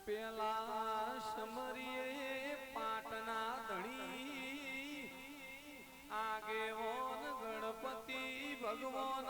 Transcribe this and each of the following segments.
પેલા સમરીએ પાટના ધણી આગેવાન ગણપતિ ભગવાન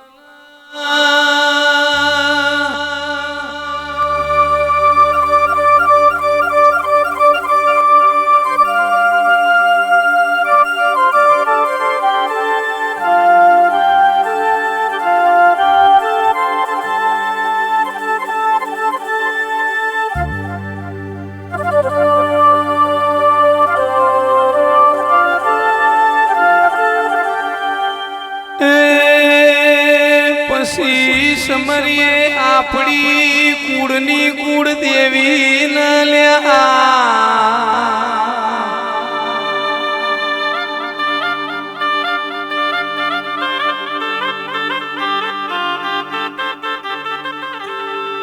સમરીએ આપણી કુળની કુળ દેવી ન લ્યા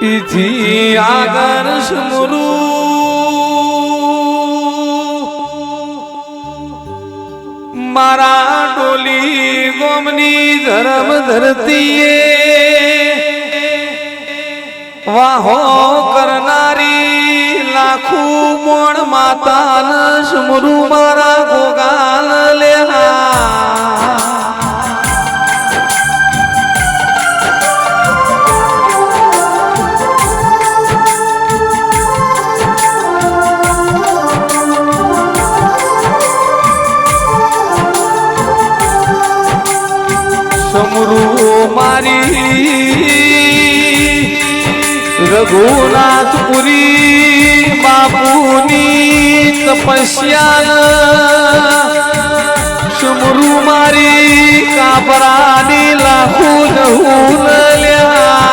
ઈથી આગળ સમરું મારા ડોલી ગોમની ધર્મ ધરતીએ વાહો કરનારી લાખું મોણ માતા ન સમરું મારા ગોગાલ લેહા સમરું મારી રઘુનાથપુરી બાપુની તપસ્યા સમરું મારી કાબરાની લાખું જહુલ લ્યા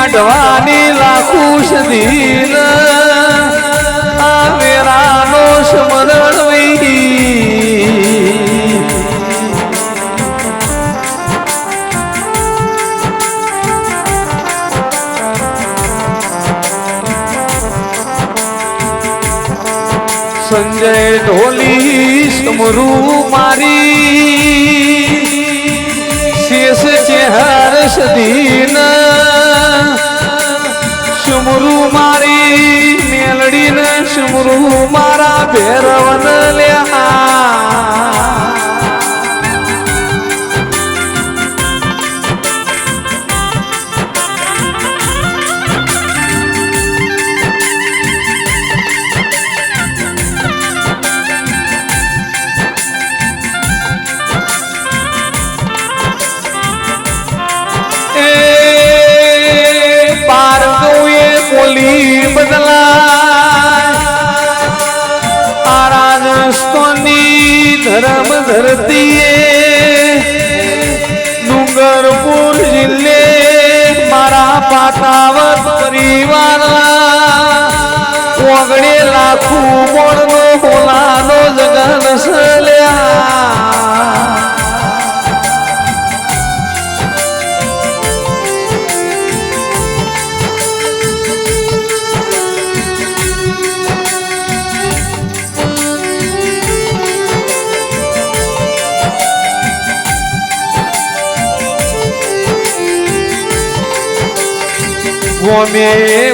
માંડવાની લાખું સદીન આ મેરાનો સ્મરણ સંજય ઢોલી સમરું મારી શેષ ચેહર સદીન સમરું મારી મેલડી ને સમરું મારા ભેરવન લ્યા ધર્મ ધરતીએ ડુંગરપુર જિલ્લે મારા પાતાવત પરિવાર ઓગણે લાખું મોણનો હોલાનો જગન સલ્યા ગોમે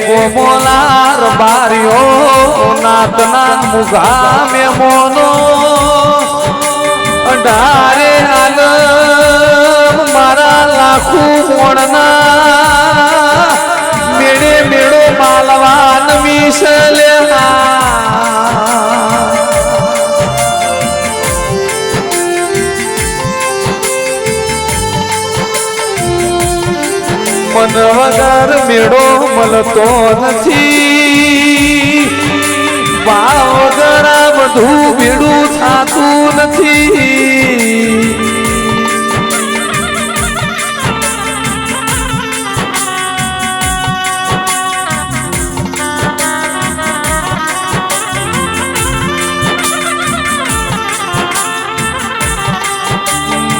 ગોમોલાર બાર્યો નાતના મુગામે મોનો અઢારે હાલ મારા લાખું મોણના મેળે મેળો માલવાન મિસલ્યા મન વગર મેળો મળતો નથી ભાવ વગર બધું ભેડું થતું નથી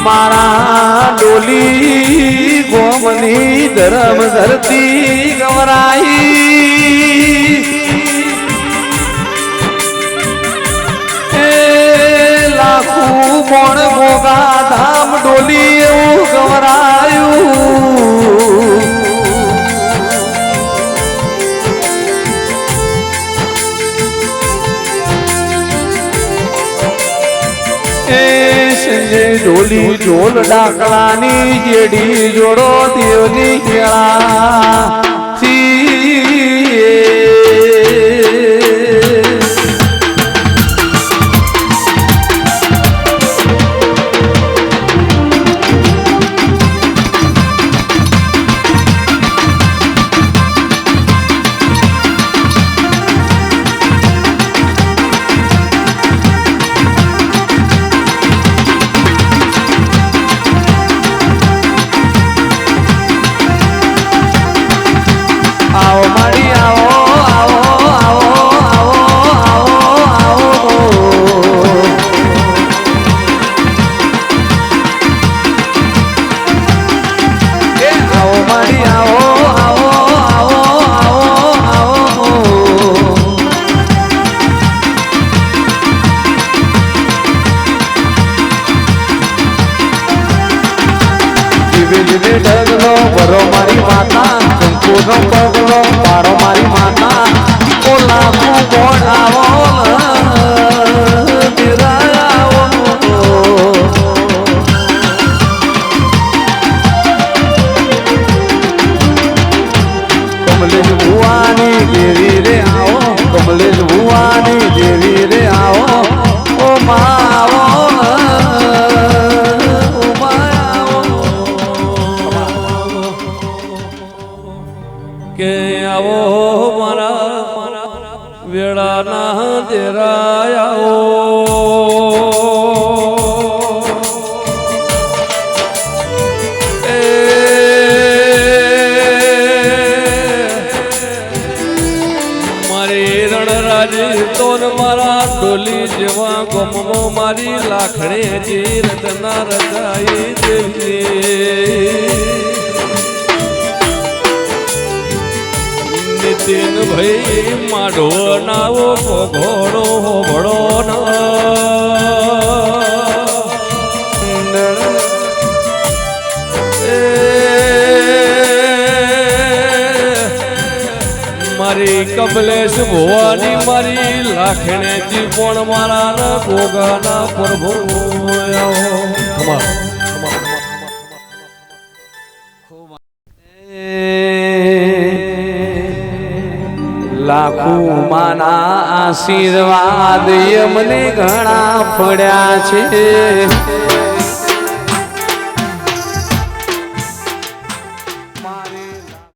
મારા ડોલી ગોમની ધરમ ધરતી ગવરાઈ લાખું કોણ ગોગા ધામ ડોલી એવું ગવરાયું ઢોલી ઢોલ ડાકલાની જેડી જોડો દેવની કેળા ઢગલો ભરો મારી માતા કંકુનો પગલો પારો મારી માતા ઓ લાખો ગોળ આવો કમલેશ ભુવાની દેવી રે આવો કમલેશ ભુવાની દેવી રે આવો ઓ મા આવો કે આવો મારા વેળાના દેરાયાઓ મારી રણરાજી તો મારા ડોલી જેવા ગમો મારી લાખણી જી રચના રચાઈ દેવી નીતિન ભાઈ માઢો નાવો ઘોડો ભળો મારી કમલેશ ભુવાની મારી લાખણેજી પણ મારા ગોગાના પ્રભુ લાખો માના આશીર્વાદ મને ઘણા પડ્યા છે